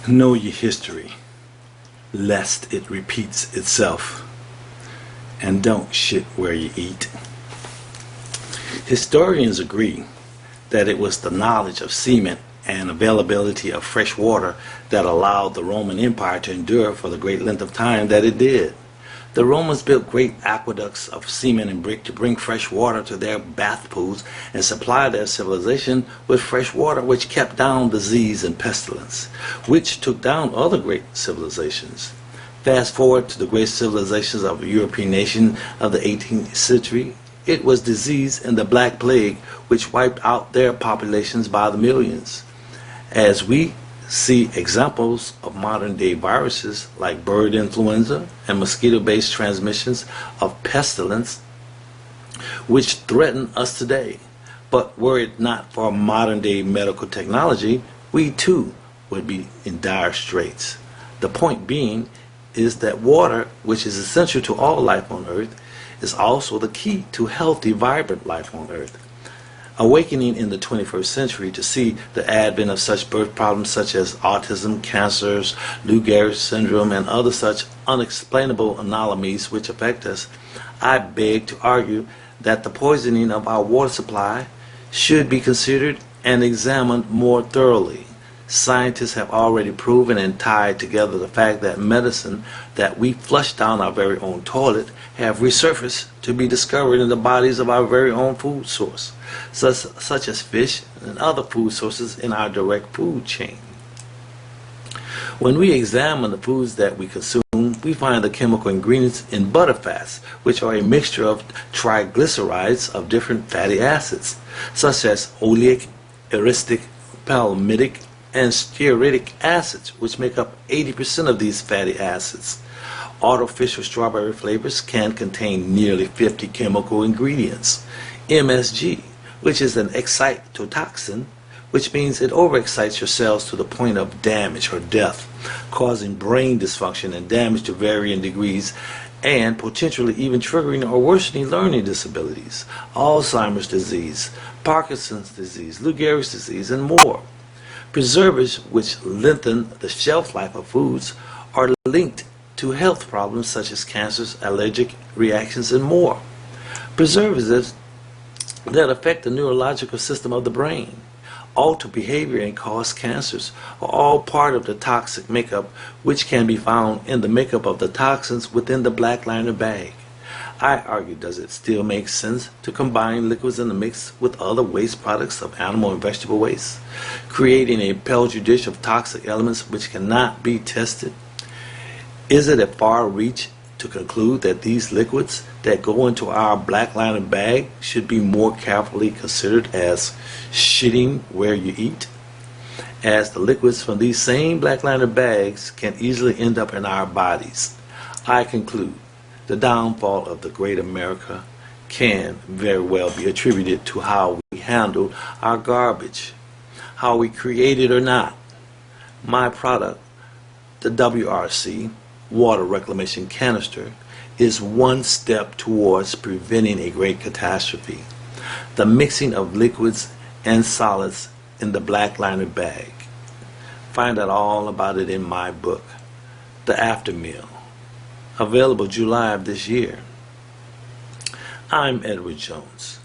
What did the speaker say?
Know your history, lest it repeats itself. And don't shit where you eat. Historians agree that it was the knowledge of semen and availability of fresh water that allowed the Roman Empire to endure for the great length of time that it did. The Romans built great aqueducts of cement and brick to bring fresh water to their bath pools and supply their civilization with fresh water, which kept down disease and pestilence, which took down other great civilizations. Fast forward to the great civilizations of the European nation of the 18th century, it was disease and the Black Plague which wiped out their populations by the millions. As we see examples of modern-day viruses like bird influenza and mosquito-based transmissions of pestilence which threaten us today. But were it not for modern-day medical technology, we too would be in dire straits. The point being is that water, which is essential to all life on Earth, is also the key to healthy, vibrant life on Earth. Awakening in the 21st century to see the advent of such birth problems such as autism, cancers, Lou Gehrig's syndrome, and other such unexplainable anomalies which affect us, I beg to argue that the poisoning of our water supply should be considered and examined more thoroughly. Scientists have already proven and tied together the fact that medicine that we flush down our very own toilet have resurfaced to be discovered in the bodies of our very own food source, such as fish and other food sources in our direct food chain. When we examine the foods that we consume, we find the chemical ingredients in butterfats, which are a mixture of triglycerides of different fatty acids, such as oleic, eristic, palmitic, and stearic acids, which make up 80% of these fatty acids. Artificial strawberry flavors can contain nearly 50 chemical ingredients. MSG, which is an excitotoxin, which means it overexcites your cells to the point of damage or death, causing brain dysfunction and damage to varying degrees, and potentially even triggering or worsening learning disabilities, Alzheimer's disease, Parkinson's disease, Lou Gehrig's disease, and more. Preservatives, which lengthen the shelf life of foods, are linked to health problems such as cancers, allergic reactions, and more. Preservatives that affect the neurological system of the brain, alter behavior, and cause cancers are all part of the toxic makeup which can be found in the makeup of the toxins within the black liner bag. I argue, does it still make sense to combine liquids in the mix with other waste products of animal and vegetable waste, creating a petri dish of toxic elements which cannot be tested? Is it a far reach to conclude that these liquids that go into our black liner bag should be more carefully considered as shitting where you eat, as the liquids from these same black liner bags can easily end up in our bodies? I conclude the downfall of the great America can very well be attributed to how we handle our garbage, how we create it or not. My product, the WRC water reclamation canister, is one step towards preventing a great catastrophe: the mixing of liquids and solids in the black liner bag. Find out all about it in my book, The After Meal, available July of this year. I'm Edward Jones.